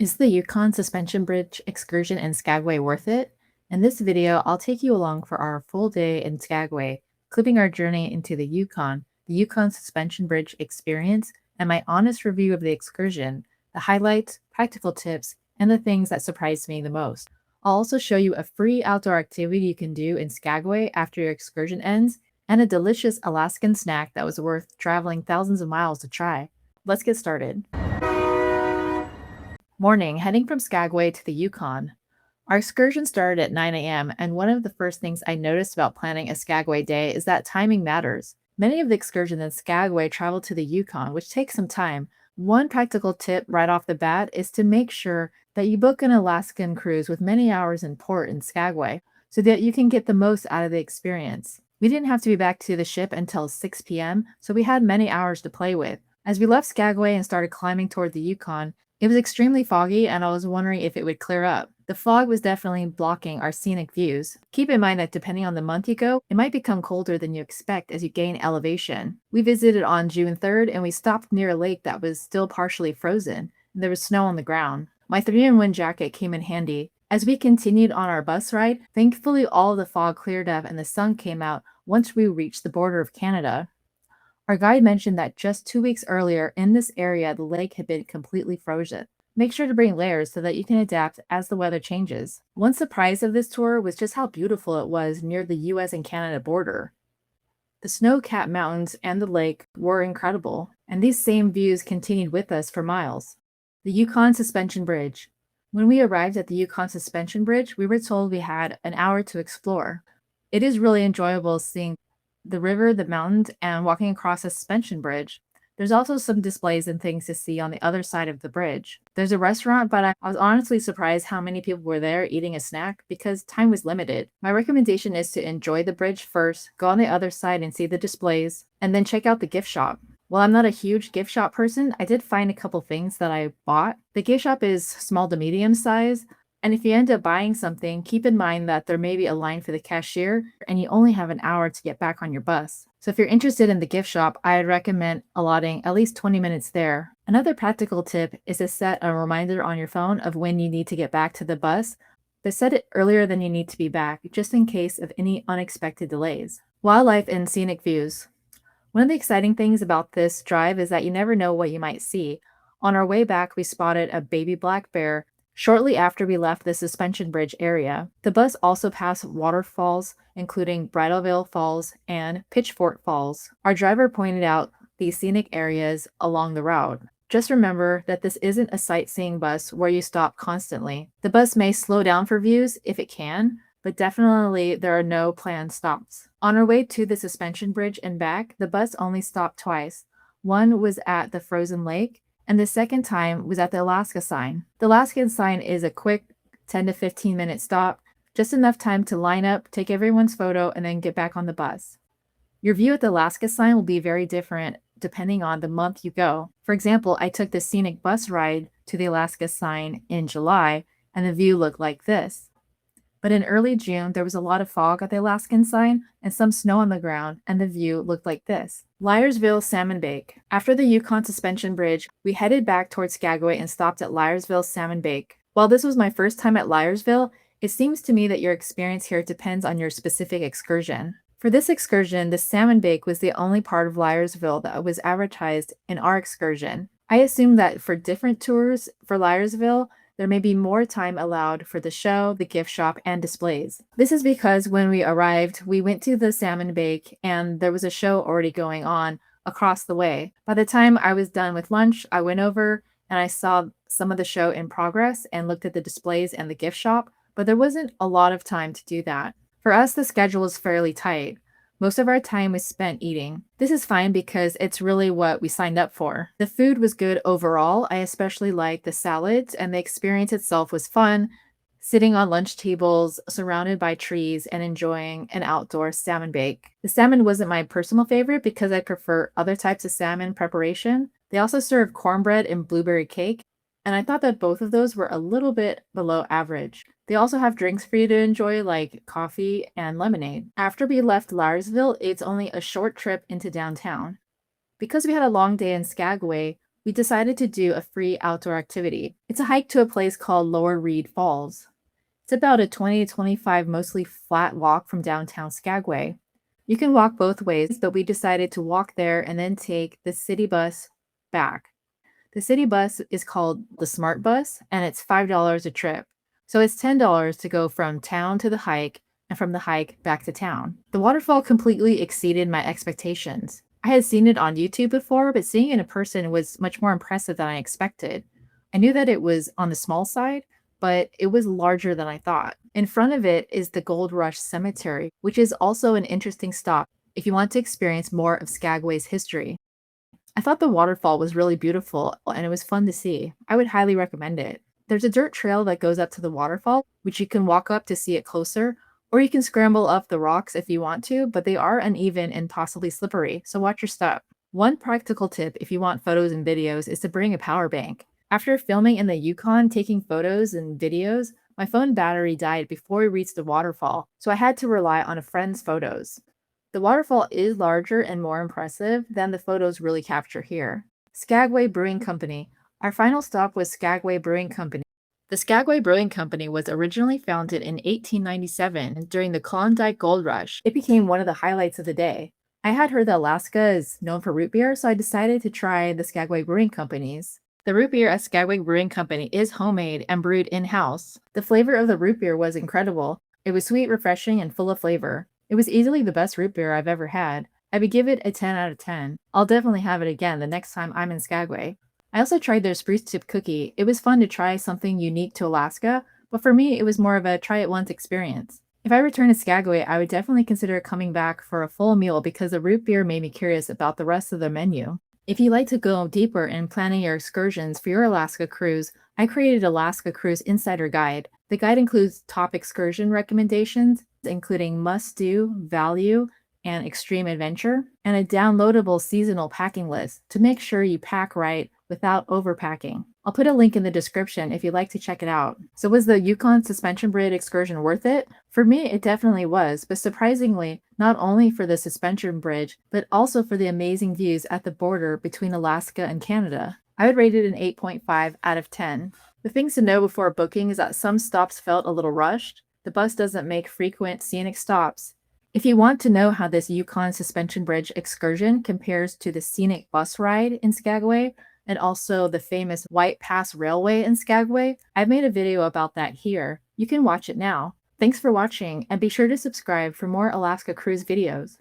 Is the Yukon Suspension Bridge excursion in Skagway worth it? In this video, I'll take you along for our full day in Skagway, clipping our journey into the Yukon Suspension Bridge experience, and my honest review of the excursion, the highlights, practical tips, and the things that surprised me the most. I'll also show you a free outdoor activity you can do in Skagway after your excursion ends, and a delicious Alaskan snack that was worth traveling thousands of miles to try. Let's get started. Morning, heading from Skagway to the Yukon. Our excursion started at 9 a.m., and one of the first things I noticed about planning a Skagway day is that timing matters. Many of the excursions in Skagway travel to the Yukon, which takes some time. One practical tip right off the bat is to make sure that you book an Alaskan cruise with many hours in port in Skagway so that you can get the most out of the experience. We didn't have to be back to the ship until 6 p.m., so we had many hours to play with. As we left Skagway and started climbing toward the Yukon, it was extremely foggy, and I was wondering if it would clear up. The fog was definitely blocking our scenic views. Keep in mind that depending on the month you go, it might become colder than you expect as you gain elevation. We visited on June 3rd, and we stopped near a lake that was still partially frozen, and there was snow on the ground. My 3-in-1 jacket came in handy. As we continued on our bus ride, thankfully all of the fog cleared up and the sun came out once we reached the border of Canada. Our guide mentioned that just 2 weeks earlier in this area, the lake had been completely frozen. Make sure to bring layers so that you can adapt as the weather changes. One surprise of this tour was just how beautiful it was near the US and Canada border. The snow-capped mountains and the lake were incredible, and these same views continued with us for miles. The Yukon Suspension Bridge. When we arrived at the Yukon Suspension Bridge, we were told we had an hour to explore. It is really enjoyable seeing the river, the mountains, and walking across a suspension bridge. There's also some displays and things to see on the other side of the bridge. There's a restaurant, but I was honestly surprised how many people were there eating a snack because time was limited. My recommendation is to enjoy the bridge first, go on the other side and see the displays, and then check out the gift shop. While I'm not a huge gift shop person, I did find a couple things that I bought. The gift shop is small to medium size, and if you end up buying something, keep in mind that there may be a line for the cashier and you only have an hour to get back on your bus. So if you're interested in the gift shop, I'd recommend allotting at least 20 minutes there. Another practical tip is to set a reminder on your phone of when you need to get back to the bus, but set it earlier than you need to be back, just in case of any unexpected delays. Wildlife and scenic views. One of the exciting things about this drive is that you never know what you might see. On our way back, we spotted a baby black bear shortly after we left the suspension bridge area. The bus also passed waterfalls, including Bridalveil Falls and Pitchfork Falls. Our driver pointed out these scenic areas along the route. Just remember that this isn't a sightseeing bus where you stop constantly. The bus may slow down for views if it can, but definitely there are no planned stops. On our way to the suspension bridge and back, the bus only stopped twice. One was at the frozen lake, and the second time was at the Alaska sign. The Alaskan sign is a quick 10 to 15 minute stop, just enough time to line up, take everyone's photo, and then get back on the bus. Your view at the Alaska sign will be very different depending on the month you go. For example, I took the scenic bus ride to the Alaska sign in July, and the view looked like this. But in early June, there was a lot of fog at the Alaskan sign and some snow on the ground, and the view looked like this. Liarsville Salmon Bake. After the Yukon Suspension Bridge, we headed back towards Skagway and stopped at Liarsville Salmon Bake. While this was my first time at Liarsville, it seems to me that your experience here depends on your specific excursion. For this excursion, the Salmon Bake was the only part of Liarsville that was advertised in our excursion. I assume that for different tours for Liarsville, there may be more time allowed for the show, the gift shop, and displays. This is because when we arrived, we went to the Salmon Bake and there was a show already going on across the way. By the time I was done with lunch, I went over and I saw some of the show in progress and looked at the displays and the gift shop, but there wasn't a lot of time to do that. For us, the schedule was fairly tight. Most of our time was spent eating. This is fine because it's really what we signed up for. The food was good overall. I especially liked the salads, and the experience itself was fun, sitting on lunch tables, surrounded by trees, and enjoying an outdoor salmon bake. The salmon wasn't my personal favorite because I prefer other types of salmon preparation. They also served cornbread and blueberry cake, and I thought that both of those were a little bit below average. They also have drinks for you to enjoy like coffee and lemonade. After we left Liarsville, it's only a short trip into downtown. Because we had a long day in Skagway, we decided to do a free outdoor activity. It's a hike to a place called Lower Reid Falls. It's about a 20 to 25 mostly flat walk from downtown Skagway. You can walk both ways, but we decided to walk there and then take the city bus back. The city bus is called the Smart Bus, and it's $5 a trip. So it's $10 to go from town to the hike and from the hike back to town. The waterfall completely exceeded my expectations. I had seen it on YouTube before, but seeing it in person was much more impressive than I expected. I knew that it was on the small side, but it was larger than I thought. In front of it is the Gold Rush Cemetery, which is also an interesting stop if you want to experience more of Skagway's history. I thought the waterfall was really beautiful and it was fun to see. I would highly recommend it. There's a dirt trail that goes up to the waterfall, which you can walk up to see it closer, or you can scramble up the rocks if you want to, but they are uneven and possibly slippery, so watch your step. One practical tip if you want photos and videos is to bring a power bank. After filming in the Yukon, taking photos and videos, my phone battery died before we reached the waterfall, so I had to rely on a friend's photos. The waterfall is larger and more impressive than the photos really capture here. Skagway Brewing Company. Our final stop was Skagway Brewing Company. The Skagway Brewing Company was originally founded in 1897 during the Klondike Gold Rush. It became one of the highlights of the day. I had heard that Alaska is known for root beer, so I decided to try the Skagway Brewing Company's. The root beer at Skagway Brewing Company is homemade and brewed in-house. The flavor of the root beer was incredible. It was sweet, refreshing, and full of flavor. It was easily the best root beer I've ever had. I would give it a 10 out of 10. I'll definitely have it again the next time I'm in Skagway. I also tried their spruce tip cookie. It was fun to try something unique to Alaska, but for me, it was more of a try it once experience. If I return to Skagway, I would definitely consider coming back for a full meal because the root beer made me curious about the rest of the menu. If you'd like to go deeper in planning your excursions for your Alaska cruise, I created Alaska Cruise Insider Guide. The guide includes top excursion recommendations, including must-do, value, and extreme adventure, and a downloadable seasonal packing list to make sure you pack right without overpacking. I'll put a link in the description if you'd like to check it out. So was the Yukon Suspension Bridge excursion worth it? For me, it definitely was, but surprisingly, not only for the suspension bridge, but also for the amazing views at the border between Alaska and Canada. I would rate it an 8.5 out of 10. The things to know before booking is that some stops felt a little rushed. The bus doesn't make frequent scenic stops. If you want to know how this Yukon Suspension Bridge excursion compares to the scenic bus ride in Skagway, and also the famous White Pass Railway in Skagway, I've made a video about that here. You can watch it now. Thanks for watching, and be sure to subscribe for more Alaska Cruise videos.